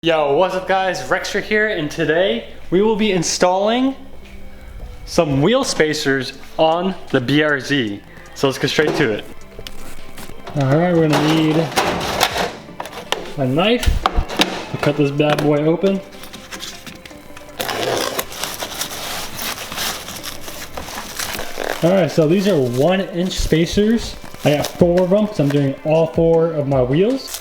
Yo, what's up guys, Rexter here, and today we will be installing some wheel spacers on the BRZ. So let's get straight to it. Alright, we're gonna need a knife to cut this bad boy open. Alright, so these are 1-inch spacers. I got 4 of them because I'm doing all 4 of my wheels.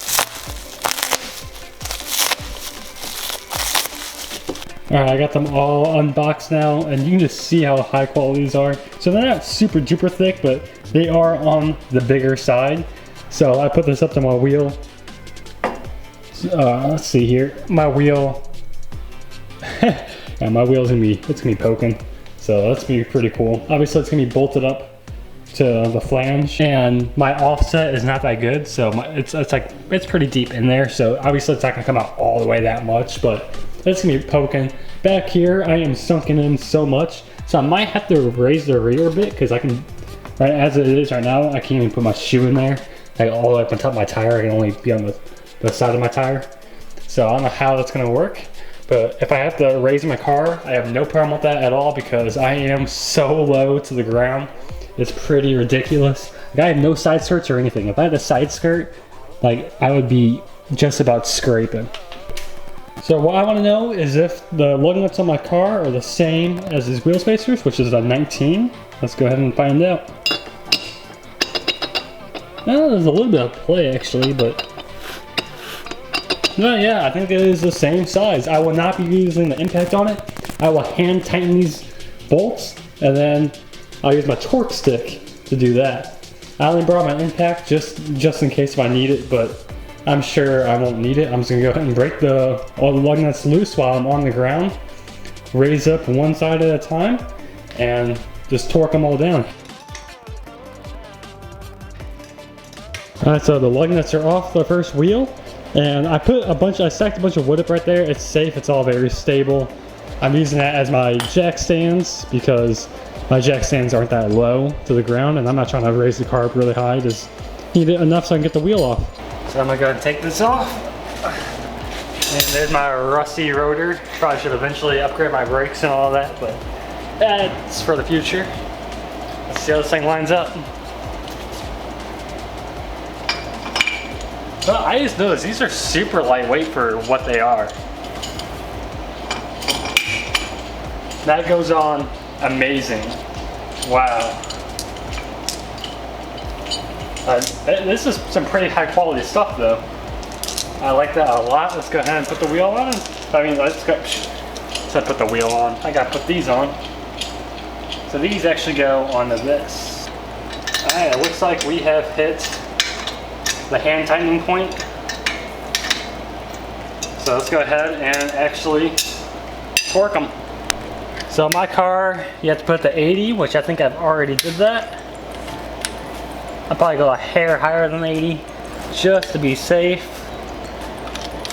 Alright, I got them all unboxed now, and you can just see how high quality these are. So they're not super duper thick, but they are on the bigger side. So I put this up to my wheel. Let's see here. My wheel, yeah, my wheel's gonna be poking. So that's gonna be pretty cool. Obviously it's gonna be bolted up to the flange, and my offset is not that good. So it's pretty deep in there. So obviously it's not gonna come out all the way that much, but it's gonna be poking. Back here, I am sunken in so much, so I might have to raise the rear a bit because I can, right as it is right now, I can't even put my shoe in there. Like all the way up on top of my tire, I can only be on the side of my tire. So I don't know how that's gonna work, but if I have to raise my car, I have no problem with that at all because I am so low to the ground. It's pretty ridiculous. Like, I have no side skirts or anything. If I had a side skirt, like I would be just about scraping. So what I want to know is if the lug nuts on my car are the same as these wheel spacers, which is a 19. Let's go ahead and find out. There's a little bit of play actually, but no, yeah, I think it is the same size. I will not be using the impact on it. I will hand tighten these bolts, and then I'll use my torque stick to do that. I only brought my impact just in case if I need it, but I'm sure I won't need it. I'm just gonna go ahead and break all the lug nuts loose while I'm on the ground, raise up one side at a time, and just torque them all down. Alright, so the lug nuts are off the first wheel, and I stacked a bunch of wood up right there. It's safe, it's all very stable. I'm using that as my jack stands because my jack stands aren't that low to the ground, and I'm not trying to raise the car up really high. Just need it enough so I can get the wheel off. So I'm gonna go ahead and take this off. And there's my rusty rotor. Probably should eventually upgrade my brakes and all that, but that's for the future. Let's see how this thing lines up. Well, I just noticed these are super lightweight for what they are. That goes on amazing. Wow. This is some pretty high quality stuff though. I like that a lot. Let's go ahead and put the wheel on. Let's put the wheel on. I gotta put these on. So these actually go onto this. Alright, it looks like we have hit the hand tightening point. So let's go ahead and actually torque them. So my car, you have to put the 80, which I think I've already did that. I'll probably go a hair higher than 80 just to be safe,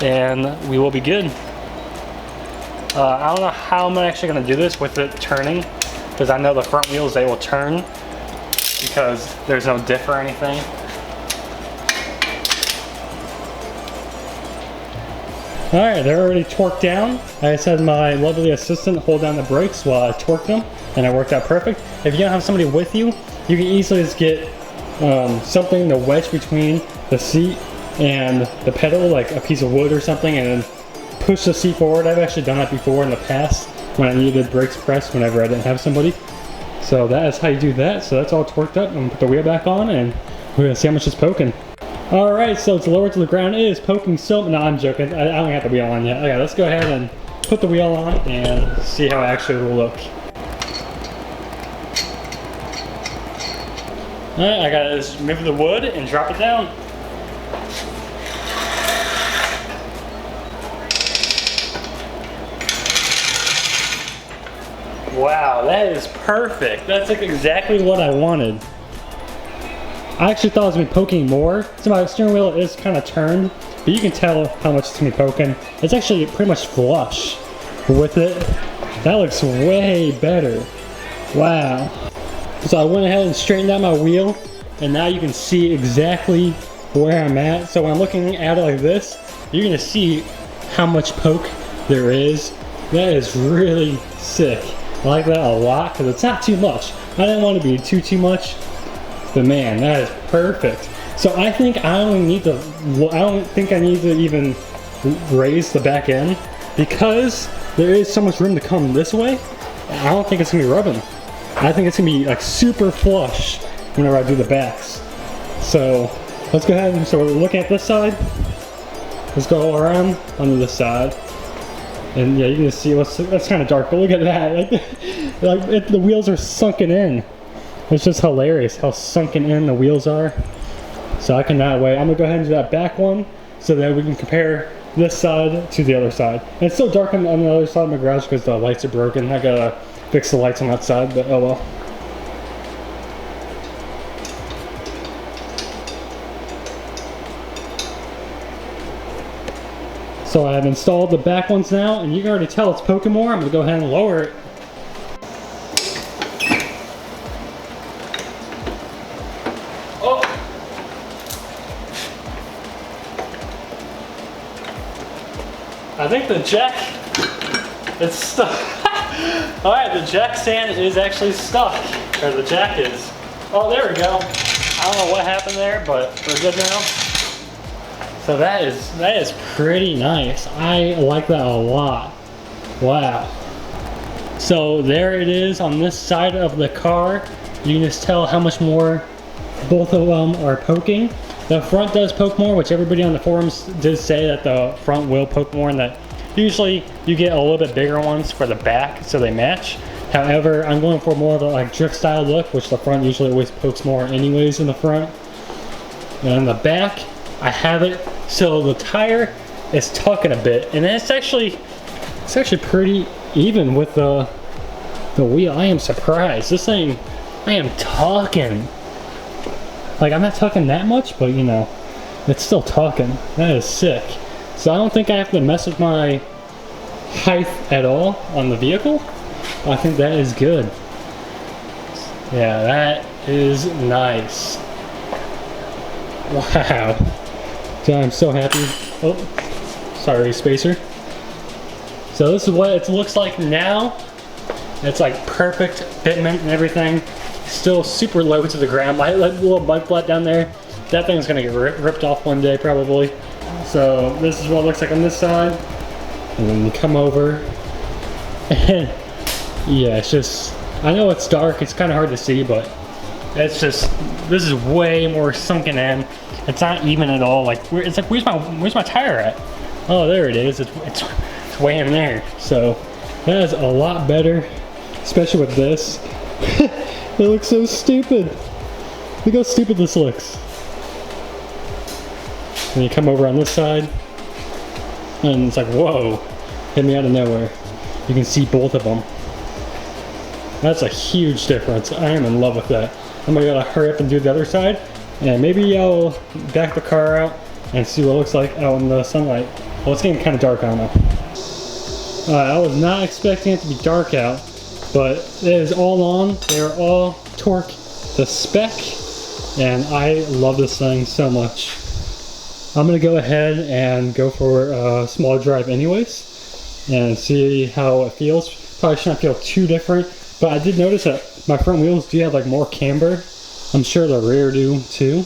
and we will be good. I don't know how I'm actually going to do this with it turning, because I know the front wheels, they will turn because there's no diff or anything. Alright, they're already torqued down. I just had my lovely assistant hold down the brakes while I torqued them, and it worked out perfect. If you don't have somebody with you, you can easily just get something to wedge between the seat and the pedal, like a piece of wood or something, and then push the seat forward. I've actually done that before in the past when I needed brakes pressed whenever I didn't have somebody. So that is how you do that. So that's all torqued up. I'm gonna put the wheel back on and we're gonna see how much it's poking. Alright, so it's lower to the ground. It is poking so, no, I'm joking. I don't have the wheel on yet. Okay, let's go ahead and put the wheel on and see how it actually will look. Alright, I gotta just remove the wood and drop it down. Wow, that is perfect. That's like exactly what I wanted. I actually thought it was gonna be poking more. So my steering wheel is kind of turned, but you can tell how much it's gonna be poking. It's actually pretty much flush with it. That looks way better. Wow. So I went ahead and straightened out my wheel, and now you can see exactly where I'm at. So when I'm looking at it like this, you're gonna see how much poke there is. That is really sick. I like that a lot because it's not too much. I didn't want to be too much, but man, that is perfect. So I think I don't think I need to even raise the back end because there is so much room to come this way. I don't think it's gonna be rubbing. I think it's gonna be like super flush whenever I do the backs. So let's go ahead and, so we're looking at this side. Let's go all around onto this side. And yeah, you can see that's kind of dark, but look at that. The wheels are sunken in. It's just hilarious how sunken in the wheels are. So I cannot wait. I'm gonna go ahead and do that back one so that we can compare this side to the other side. And it's still dark on the other side of my garage because the lights are broken. I gotta fix the lights on that side, but oh well. So I've installed the back ones now, and you can already tell it's poking more. I'm gonna go ahead and lower it. Oh! I think the jack is stuck. Alright, the jack stand is actually stuck. Or the jack is. Oh, there we go. I don't know what happened there, but we're good now. So that is pretty nice. I like that a lot. Wow. So there it is on this side of the car. You can just tell how much more both of them are poking. The front does poke more, which everybody on the forums did say that the front will poke more, and that usually you get a little bit bigger ones for the back so they match. However, I'm going for more of a like drift style look, which the front usually always pokes more anyways in the front. And on the back, I have it so the tire is tucking a bit, and it's actually pretty even with the wheel. I am surprised. This thing, I am tucking. Like, I'm not tucking that much, but you know, it's still tucking. That is sick. So I don't think I have to mess with my height at all on the vehicle. I think that is good. Yeah, that is nice. Wow. I'm so happy. Oh, sorry, spacer. So this is what it looks like now. It's like perfect fitment and everything. Still super low to the ground. My little mud flat down there, that thing's gonna get ripped off one day probably. So this is what it looks like on this side. And then you come over. And yeah, it's just, I know it's dark, it's kind of hard to see, but it's just, this is way more sunken in. It's not even at all. Like, it's like, where's my tire at? Oh, there it is. It's way in there. So that is a lot better, especially with this. It looks so stupid. Look how stupid this looks. And you come over on this side, and it's like, whoa, hit me out of nowhere. You can see both of them. That's a huge difference. I am in love with that. I'm gonna gotta hurry up and do the other side, and maybe I'll back the car out and see what it looks like out in the sunlight. Well, it's getting kind of dark, I don't know. I was not expecting it to be dark out, but it is all on. They're all torque the spec, and I love this thing so much. I'm gonna go ahead and go for a small drive anyways and see how it feels. Probably shouldn't feel too different, but I did notice that my front wheels do have like more camber. I'm sure the rear do too,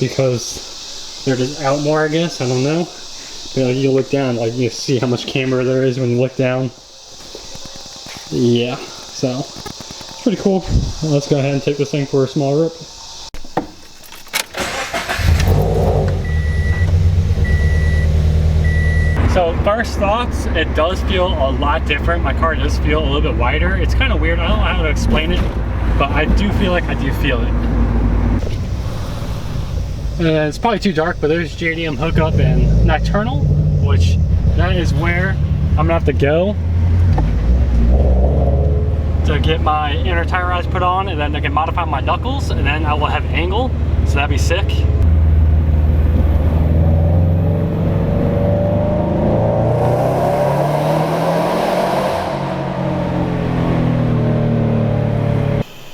because they're just out more, I guess. I don't know. But like, you look down, like you see how much camber there is when you look down. Yeah, so it's pretty cool. Well, let's go ahead and take this thing for a small rip. So first thoughts, it does feel a lot different. My car does feel a little bit wider. It's kind of weird. I don't know how to explain it, but I do feel like I do feel it. And it's probably too dark, but there's JDM hookup and nocturnal, which that is where I'm gonna have to go to get my inner tire rods put on, and then I can modify my knuckles, and then I will have angle, so that'd be sick.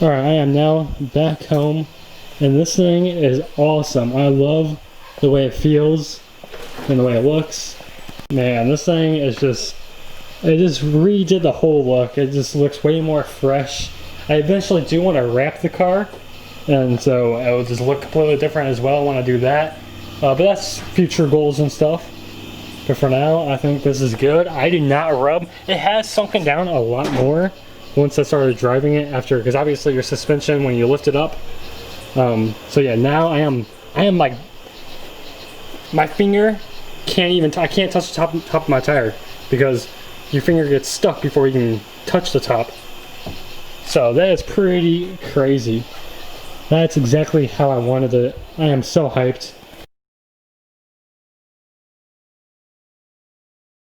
Alright, I am now back home, and this thing is awesome. I love the way it feels and the way it looks. Man, this thing is just, it just redid the whole look. It just looks way more fresh. I eventually do want to wrap the car, and so it will just look completely different as well. I want to do that, but that's future goals and stuff. But for now, I think this is good. I did not rub. It has sunken down a lot more once I started driving it after, because obviously your suspension when you lift it up. So yeah, now I am like, my finger can't even, I can't touch the top of my tire because your finger gets stuck before you can touch the top. So that is pretty crazy. That's exactly how I wanted it. I am so hyped.